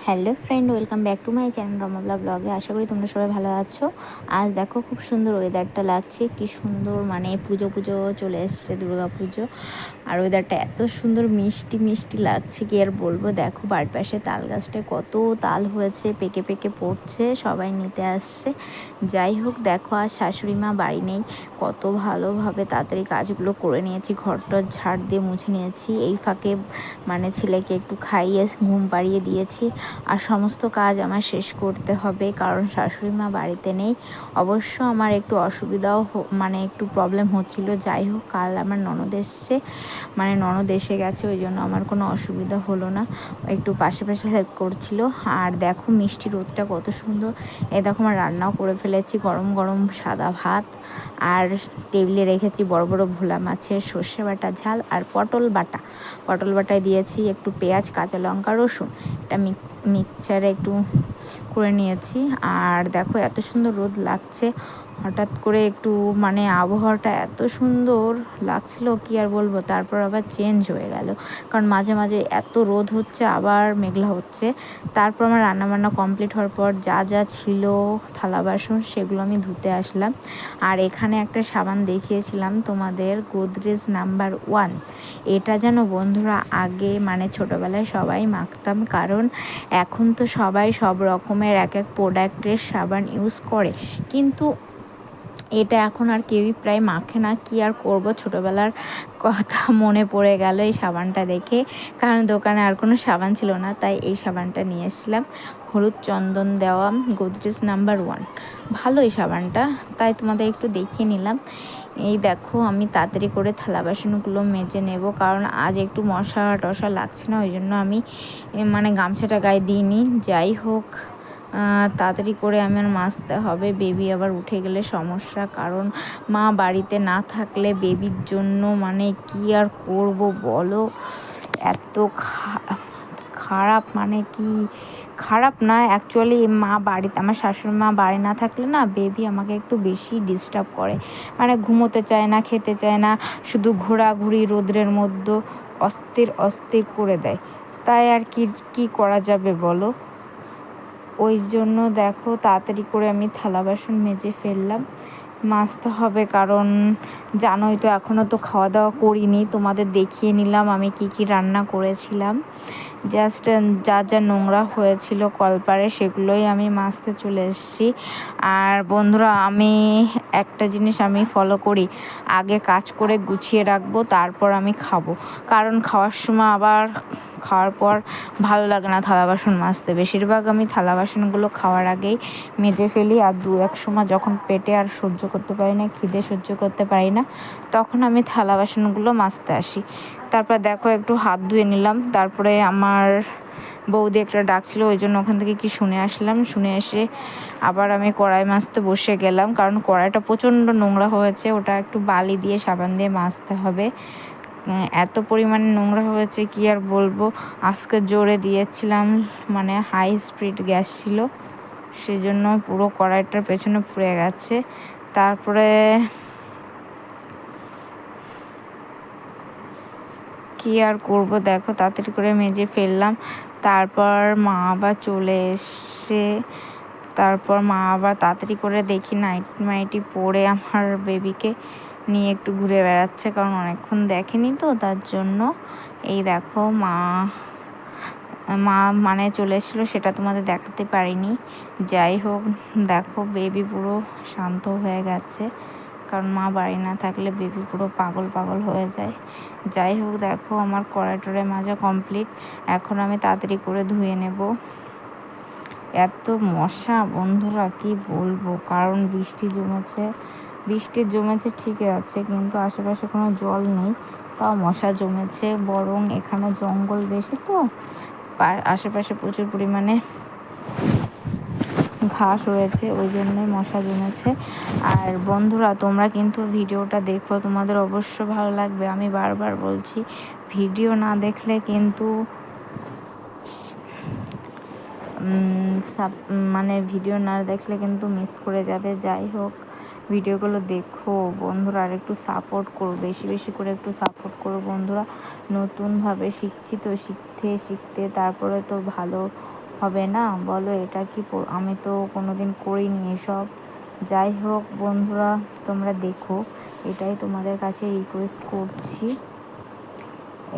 Hello friend, welcome back to my channel রমবলা ব্লগে। আশা করি তোমরা সবাই ভালো আছো। আজ দেখো খুব সুন্দর ওয়েদারটা লাগছে, কি সুন্দর, মানে পুজো পুজো চলে এসছে, দুর্গা পুজো। আর ওয়েদারটা এত সুন্দর মিষ্টি মিষ্টি লাগছে, কি আর বলবো। দেখো বাড়ির পাশে তাল গাছটায় কত তাল হয়েছে, পেকে পেকে পড়ছে, সবাই নিতে আসছে। যাই হোক, দেখো আজ শাশুড়ি মা বাড়ি নেই, কত ভালোভাবে তাড়াতাড়ি কাজগুলো করে নিয়েছি, ঘরটা ঝাড় দিয়ে মুছে নিয়েছি। এই ফাঁকে মানে ছেলেকে একটু খাইয়ে ঘুম পাড়িয়ে দিয়েছি। আর সমস্ত কাজ আমার শেষ করতে হবে, কারণ শাশুড়ি মা বাড়িতে নেই। অবশ্য আমার একটু অসুবিধাও মানে একটু প্রবলেম হচ্ছিল। যাই হোক, কাল আমার ননদ এসছে, মানে ননদ এসে গেছে, ওই জন্য আমার কোনো অসুবিধা হলো না। একটু পাশে পাশে হেল্প করছিল। আর দেখো মিষ্টি রোদটা কত সুন্দর। এই দেখো আমার রান্নাও করে ফেলেছি, গরম গরম সাদা ভাত, আর টেবিলে রেখেছি বড় বড় ভোলা মাছের সর্ষে বাটা ঝাল, আর পটল বাটায় দিয়েছি একটু পেঁয়াজ, কাঁচা লঙ্কা, রসুন। এটা মিক্সচারে একটু করে নিয়েছি। আর দেখো এত সুন্দর রোদ লাগছে, হঠাৎ করে একটু মানে আবহাওয়াটা এত সুন্দর লাগছিল, কি আর বলবো। তারপর আবার চেঞ্জ হয়ে গেল, কারণ মাঝে মাঝে এত রোদ হচ্ছে, আবার মেঘলা হচ্ছে। তারপর আমার রান্নাবান্না কমপ্লিট হওয়ার পর যা যা ছিল থালা বাসন, সেগুলো আমি ধুতে আসলাম। আর এখানে একটা সাবান দেখিয়েছিলাম তোমাদের, গোদরেজ নাম্বার 1। এটা যেন বন্ধুরা আগে মানে ছোটোবেলায় সবাই মাখতাম, কারণ এখন তো সবাই সব রকমের এক এক প্রোডাক্টের সাবান ইউজ করে, কিন্তু এটা এখন আর কেউই প্রায় মাখে না। কি আর করব, ছোটোবেলার কথা মনে পড়ে গেল এই সাবানটা দেখে, কারণ দোকানে আর কোনো সাবান ছিল না, তাই এই সাবানটা নিয়ে এসেছিলাম। হলুদ চন্দন দেওয়া, গোদরেজ নাম্বার 1, ভালো এই সাবানটা, তাই তোমাদের একটু দেখিয়ে নিলাম। এই দেখো আমি তাড়াতাড়ি করে থালা বাসনগুলো মেজে নেব, কারণ আজ একটু মশা টশা লাগছে না, ওই জন্য আমি মানে গামছাটা গায়ে দিইনি। যাই হোক, তাড়াতাড়ি করে আমার মাজতে হবে, বেবি আবার উঠে গেলে সমস্যা, কারণ মা বাড়িতে না থাকলে বেবির জন্য মানে কি আর করব বলো। এত খারাপ, মানে কি খারাপ না, অ্যাকচুয়ালি মা বাড়িতে, আমার শাশুড়ি মা বাড়ি না থাকলে না বেবি আমাকে একটু বেশি ডিস্টার্ব করে, মানে ঘুমোতে চায় না, খেতে চায় না, শুধু ঘোরাঘুরি রোদ্রের মধ্যে অস্থির অস্থির করে দেয়। তাই আর কি করা যাবে বলো। ওই জন্য দেখো তাড়াতাড়ি করে আমি থালা বাসন মেজে ফেললাম, মাজতে হবে, কারণ জানোই তো এখনও তো খাওয়া দাওয়া করিনি। তোমাদের দেখিয়ে নিলাম আমি কি রান্না করেছিলাম, জাস্ট যা যা নোংরা হয়েছিল কলপারে সেগুলোই আমি মাজতে চলে এসেছি। আর বন্ধুরা, আমি একটা জিনিস আমি ফলো করি, আগে কাজ করে গুছিয়ে রাখবো, তারপর আমি খাবো, কারণ খাওয়ার সময় আবার খাওয়ার পর ভালো লাগে না থালা বাসন মাজতে। বেশিরভাগ আমি থালা বাসনগুলো খাওয়ার আগেই মেজে ফেলি, আর দু এক সময় যখন পেটে আর সহ্য করতে পারি না, খিদে সহ্য করতে পারি না, তখন আমি থালা বাসনগুলো মাজতে আসি। তারপর দেখো একটু হাত ধুয়ে নিলাম, তারপরে আমার বৌদি একটা ডাকছিল, ওই জন্য ওখান থেকে কি শুনে আসলাম। শুনে এসে আবার আমি কড়াই মাজতে বসে গেলাম, কারণ কড়াইটা প্রচণ্ড নোংরা হয়েছে, ওটা একটু বালি দিয়ে সাবান দিয়ে মাজতে হবে। এত পরিমাণে নোংরা হয়েছে কি আর বলবো। আজকে জোরে দিয়েছিলাম, মানে হাই স্পিড গ্যাস ছিল, সেজন্য পুরো কড়াইটার পেছনে পুড়ে গেছে। তারপরে কি আর করব, দেখো তাড়াতাড়ি করে মেজে ফেললাম। তারপর মা আবার চলে এসে, তারপর মা আবার তাড়াতাড়ি করে দেখি নাইটি পরে আমার বেবিকে নিয়ে একটু ঘুরে বেড়াচ্ছে, কারণ অনেকক্ষণ দেখেনি তো, তার জন্য। এই দেখো মা মানে চলে এসেছিলো, সেটা তোমাদের দেখাতে পারিনি। যাই হোক, দেখো বেবি পুরো শান্ত হয়ে গেছে, কারণ মা বাড়ি না থাকলে বেবি পুরো পাগল পাগল হয়ে যায়। যাই হোক, দেখো আমার কড়াই টড়াই মাজা কমপ্লিট, এখন আমি তাড়াতাড়ি করে ধুয়ে নেব। এত মশা বন্ধুরা কি বলবো, কারণ বৃষ্টি জমেছে ঠিকই আছে, কিন্তু আশেপাশে কোনো জল নেই, তাও মশা জমেছে। বরং এখানে জঙ্গল বেশি তো, আশেপাশে প্রচুর পরিমাণে ঘাস হয়েছে, ওই জন্যই মশা জমেছে। আর বন্ধুরা, তোমরা কিন্তু ভিডিওটা দেখো, তোমাদের অবশ্য ভালো লাগবে। আমি বারবার বলছি, ভিডিও না দেখলে কিন্তু ভিডিও না দেখলে কিন্তু মিস করে যাবে। যাই হোক, ভিডিওগুলো দেখো বন্ধুরা, আর একটু সাপোর্ট করো, বেশি বেশি করে একটু সাপোর্ট করো বন্ধুরা। নতুনভাবে শিখছি তো, শিখতে শিখতে তারপরে তো ভালো হবে না বলো? এটা কি আমি তো কোনোদিন করিনি এসব। যাই হোক বন্ধুরা, তোমরা দেখো, এটাই তোমাদের কাছে রিকোয়েস্ট করছি।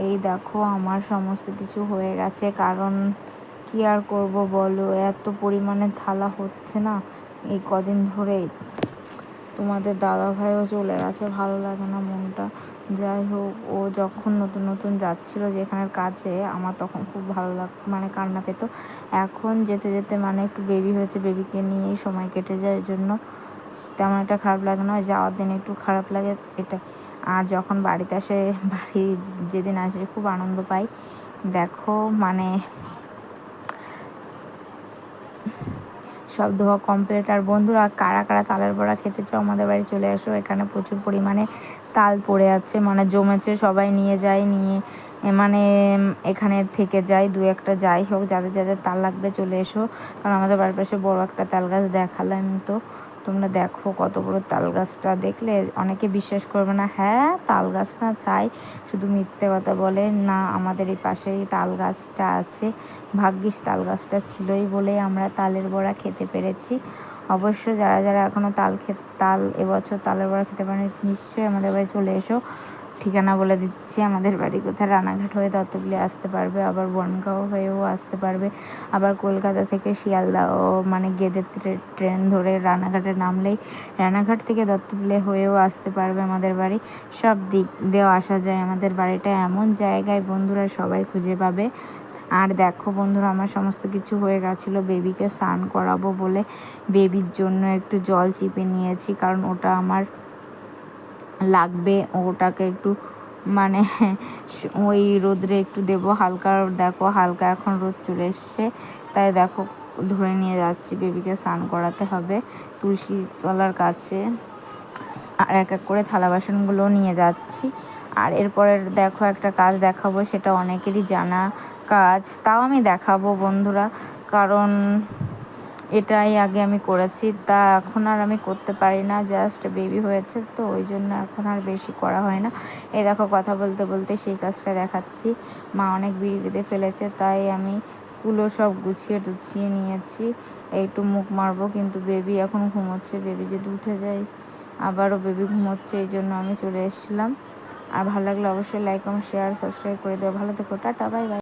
এই দেখো আমার সমস্ত কিছু হয়ে গেছে, কারণ কি আর করব বলো, এত পরিমাণে থালা হচ্ছে না এই কদিন ধরে। তোমাদের দাদাভাইও চলে গেছে, ভালো লাগে না মনটা। যাই হোক, ও যখন নতুন নতুন যাচ্ছিল যেখানের কাছে, আমার তখন খুব ভালো মানে কান্না পেত। এখন যেতে যেতে মানে একটু বেবি হয়েছে, বেবিকে নিয়েই সময় কেটে যায়, এর জন্য তেমন একটা খারাপ লাগে না। যাওয়ার দিন একটু খারাপ লাগে এটা, আর যখন বাড়িতে আসে, বাড়ি যেদিন আসে খুব আনন্দ পাই। দেখো মানে সব ধোয়া কমপ্লিট। আর বন্ধুরা, কারা কারা তালের বড়া খেতে চাও আমাদের বাড়ি চলে আসো, এখানে প্রচুর পরিমাণে তাল পড়ে আছে, মানে জমেছে, সবাই নিয়ে যায়, নিয়ে মানে এখানে থেকে যায় দু একটা। যাই হোক, যাদের যাদের তাল লাগবে চলে এসো, কারণ আমাদের বাড়ির পাশে বড় একটা তাল গাছ দেখালাম তো, তোমরা দেখো কত বড় তাল গাছটা। দেখলে অনেকে বিশ্বাস করবে না, হ্যাঁ তাল গাছ না, চাই শুধু মিথ্যে কথা বলে। না, আমাদের এই পাশেই তাল গাছটা আছে, ভাগ্যিস তাল গাছটা ছিলই বলেই আমরা তালের বড়া খেতে পেরেছি। অবশ্য যারা যারা এখনও তাল এবছর তালের বড়া খেতে পারেন, নিশ্চয়ই আমাদের বাড়ি চলে এসো। ঠিকানা বলে দিচ্ছি, আমাদের বাড়ি কোথায়, রানাঘাট হয়ে দত্তগুলি আসতে পারবে, আবার বনগাঁও হয়েও আসতে পারবে, আবার কলকাতা থেকে শিয়ালদাও মানে গেদে ট্রেন ধরে রানাঘাটে নামলেই রানাঘাট থেকে দত্তগুলি হয়েও আসতে পারবে আমাদের বাড়ি। সব দিক দিয়েও আসা যায়। আমাদের বাড়িটা এমন জায়গায় বন্ধুরা, সবাই খুঁজে পাবে। আর দেখো বন্ধুরা, আমার সমস্ত কিছু হয়ে গেছিলো, বেবিকে স্নান করাবো বলে বেবির জন্য একটু জল চিপে নিয়েছি, কারণ ওটা আমার লাগবে। ওটাকে একটু মানে ওই রোদ্রে একটু দেবো হালকা। দেখো হালকা এখন রোদ চলে এসছে, তাই দেখো ধরে নিয়ে যাচ্ছি, বেবিকে স্নান করাতে হবে তুলসী তলার কাছে। আর এক এক করে থালা বাসনগুলো নিয়ে যাচ্ছি। আর এরপরের দেখো একটা কাজ দেখাবো, সেটা অনেকেরই জানা কাজ, তাও আমি দেখাবো বন্ধুরা, কারণ এটাই আগে আমি করেছি, তা এখন আর আমি করতে পারি না, জাস্ট বেবি হয়েছে তো ওই জন্য এখন আর বেশি করা হয় না। এই দেখো কথা বলতে বলতে সেই কাজটা দেখাচ্ছি। মা অনেক বিড়ি বেঁধে ফেলেছে, তাই আমি কুলো সব গুছিয়ে টুছিয়ে নিয়েছি, একটু মুখ মারবো, কিন্তু বেবি এখন ঘুমোচ্ছে। বেবি যদি উঠে যায় আবারও, বেবি ঘুমোচ্ছে, এই জন্য আমি চলে এসেছিলাম। আর ভালো লাগলে অবশ্যই লাইক কমেন্ট শেয়ার সাবস্ক্রাইব করে দেওয়া। ভালো থেকো, টাটা, বাই বাই।